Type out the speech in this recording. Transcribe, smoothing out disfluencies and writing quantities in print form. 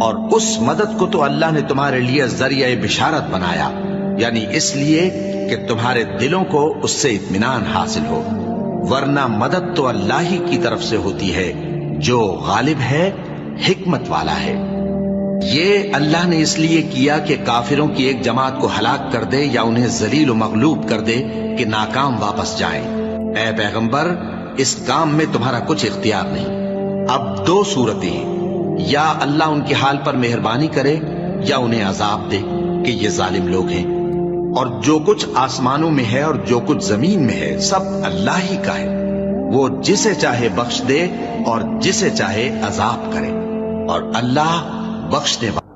اور اس مدد کو تو اللہ نے تمہارے لیے ذریعہ بشارت بنایا، یعنی اس لیے کہ تمہارے دلوں کو اس سے اطمینان حاصل ہو، ورنہ مدد تو اللہ ہی کی طرف سے ہوتی ہے جو غالب ہے، حکمت والا ہے۔ یہ اللہ نے اس لیے کیا کہ کافروں کی ایک جماعت کو ہلاک کر دے یا انہیں ذلیل و مغلوب کر دے کہ ناکام واپس جائیں۔ اے پیغمبر، اس کام میں تمہارا کچھ اختیار نہیں۔ اب دو صورتیں ہیں، یا اللہ ان کے حال پر مہربانی کرے یا انہیں عذاب دے کہ یہ ظالم لوگ ہیں، اور جو کچھ آسمانوں میں ہے اور جو کچھ زمین میں ہے سب اللہ ہی کا ہے، وہ جسے چاہے بخش دے اور جسے چاہے عذاب کرے، اور اللہ بخشنے والا